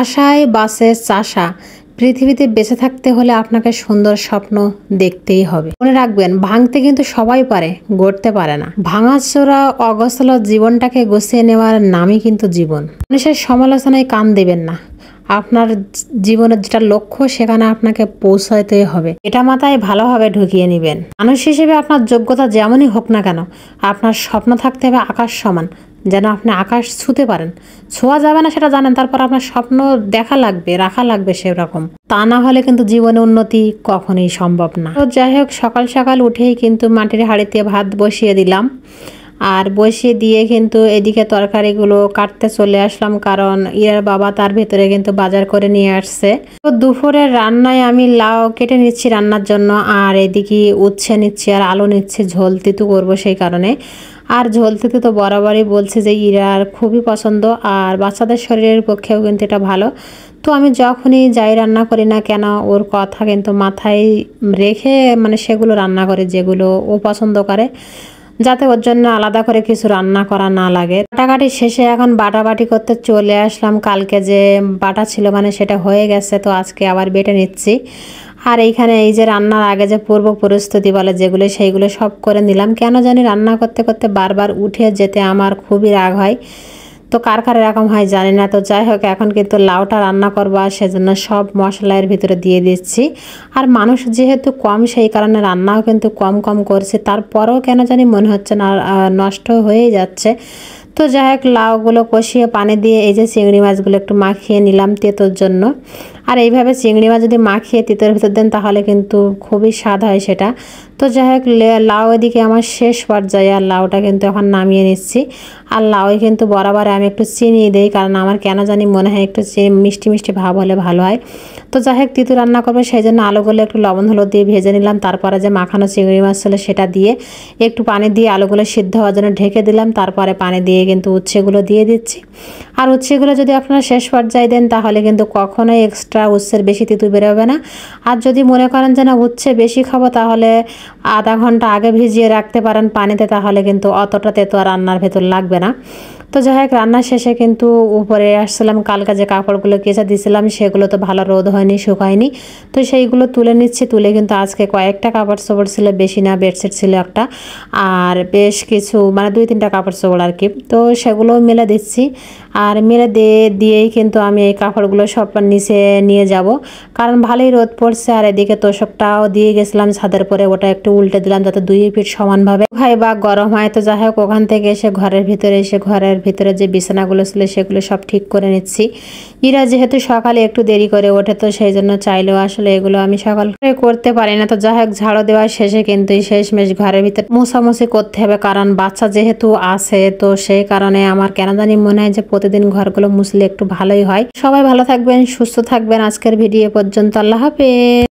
আশায় বাঁচে চাষা। পৃথিবীতে বেঁচে থাকতে হলে আপনাকে সুন্দর স্বপ্ন দেখতেই হবে। মনে রাখবেন, ভাঙতে কিন্তু সবাই পারে, গড়তে পারে না। ভাঙাচোরা অগোছালো জীবনটাকে গুছিয়ে নেওয়ার নামই কিন্তু জীবন। মানুষের সমালোচনায় কান দেবেন না। আপনার জীবনের যেটা লক্ষ্য সেখানে আপনাকে পৌঁছাতেই হবে, এটা মাথায় ভালোভাবে ঢুকিয়ে নেবেন। মানুষ হিসেবে আপনার যোগ্যতা যেমনই হোক না কেন, আপনার স্বপ্ন থাকতে হবে আকাশ সমান, যেন আপনি আকাশ ছুঁতে পারেন। ছোঁয়া যাবে না সেটা জানেন, তারপর আপনার স্বপ্ন দেখা লাগবে, রাখা লাগবে সেরকম। তা না হলে কিন্তু জীবনে উন্নতি কখনোই সম্ভব না। তো যাই হোক, সকাল সকাল উঠেই কিন্তু মাটির হাঁড়িতে ভাত বসিয়ে দিলাম। আর বসিয়ে দিয়ে কিন্তু এদিকে তরকারিগুলো কাটতে চলে আসলাম, কারণ ইরার বাবা তার ভিতরে কিন্তু বাজার করে নিয়ে আসছে। তো দুপুরের রান্নায় আমি লাউ কেটে নিচ্ছি রান্নার জন্য, আর এদিকে উচ্ছে নিচ্ছি আর আলু নিচ্ছি, ঝোল তিতু করবো সেই কারণে। আর ঝোল তিতু তো বরাবরই বলছে যে ইরার খুবই পছন্দ, আর বাচ্চাদের শরীরের পক্ষেও কিন্তু এটা ভালো। তো আমি যখনই যাই রান্না করি না কেন, ওর কথা কিন্তু মাথায় রেখে মানে সেগুলো রান্না করে যেগুলো ও পছন্দ করে, যাতে ওর জন্য আলাদা করে কিছু রান্না করা না লাগে। কাটাকাটি শেষে এখন বাটাবাটি করতে চলে আসলাম। কালকে যে বাটা ছিল মানে সেটা হয়ে গেছে, তো আজকে আবার বেটে নিচ্ছি। আর এইখানে এই যে রান্নার আগে যে পূর্ব প্রস্তুতি বলে যেগুলো, সেইগুলো সব করে নিলাম। কেন জানি রান্না করতে করতে বারবার উঠে যেতে আমার খুবই রাগ হয়। তো কার কার এরকম হয় জানি না। তো যাই হোক, এখন কিন্তু লাউটা রান্না করবো, আর সেজন্য সব মশলার ভিতরে দিয়ে দিচ্ছি। আর মানুষ যেহেতু কম, সেই কারণে রান্নাও কিন্তু কম কম করছি। তারপরেও কেন জানি মনে হচ্ছে না, নষ্ট হয়ে যাচ্ছে। তো যাই হোক, লাউগুলো কষিয়ে পানি দিয়ে এই যে চিংড়ি মাছগুলো একটু মাখিয়ে নিলাম তেঁতোর জন্য। আর এইভাবে চিংড়ি মাছ যদি মাখিয়ে তেঁতোর ভিতর দেন তাহলে কিন্তু খুবই স্বাদ হয় সেটা। তো যাই হোক, লাউ এদিকে আমার শেষ পর্যায়ে, আর লাউটা কিন্তু এখন নামিয়ে নিচ্ছি। আর লাউয়ে কিন্তু বরাবর আমি একটু চিনি দিই, কারণ আমার কেন জানি মনে হয় একটু মিষ্টি মিষ্টি ভাব হলে ভালো হয়। তো যাই হোক, তিতু রান্না করবো সেই জন্য আলুগুলো একটু লবণ হলুদ দিয়ে ভেজে নিলাম। তারপরে যে মাখানো চিংড়ি মাছ ছিল সেটা দিয়ে একটু পানি দিয়ে আলুগুলো সিদ্ধ হওয়ার জন্য ঢেকে দিলাম। তারপরে পানি দিয়ে কিন্তু উচ্ছেগুলো দিয়ে দিচ্ছি। আর উচ্ছেগুলো যদি আপনারা শেষ পর্যায়ে দেন তাহলে কিন্তু কখনোই এক্সট্রা উচ্ছের বেশি তিতু বেরোবে না। আর যদি মনে করেন যে না উচ্ছে বেশি খাবো, তাহলে আধা ঘন্টা আগে ভিজিয়ে রাখতে পারেন পানিতে, তাহলে কিন্তু অতটা তেতো আর রান্নার ভেতর লাগবে না। তো যাই হোক, রান্নার শেষে কিন্তু উপরে আসছিলাম, কালকে যে কাপড়গুলো কেচে দিয়েছিলাম সেগুলো তো ভালো রোদ হয়নি, শুকায়নি। তো সেইগুলো তুলে নিচ্ছি। তুলে কিন্তু আজকে কয়েকটা কাপড় চোপড় ছিল, বেশি না, বেডশিট ছিল একটা, আর বেশ কিছু মানে 2-3টা কাপড় চোপড় আর কি। তো সেগুলো মেলে দিচ্ছি। আর মেলে দিয়েই কিন্তু আমি এই কাপড়গুলো সব নিচে নিয়ে যাব, কারণ ভালোই রোদ পড়ছে। আর এদিকে তোষকটাও দিয়ে গেছিলাম ছাদের পরে, ওটা একটু উল্টে দিলাম যাতে 2 ফিট সমানভাবে হয় বা গরম হয়। তো যাই হোক, ওখান থেকে এসে ঘরের ভিতরে যে বিছানাগুলো ছিল সেগুলো সব ঠিক করে নিচ্ছি। ইরা যেহেতু সকালে একটু দেরি করে ওঠে, তো সেই জন্য চাইলেও আসলে এগুলো আমি সকাল করতে পারি না। তো যাই হোক, ঝাড়ু দেওয়ার শেষে কিন্তু শেষমেশ ঘরের ভিতরে মোছামুছি করতে হবে, কারণ বাচ্চা যেহেতু আছে। তো সেই কারণে আমার কেন জানি মনে হয় যে প্রতিদিন ঘরগুলো মুছলে একটু ভালোই হয়। সবাই ভালো থাকবেন, সুস্থ থাকবেন। আজকের ভিডিও পর্যন্ত, আল্লাহ হাফেজ।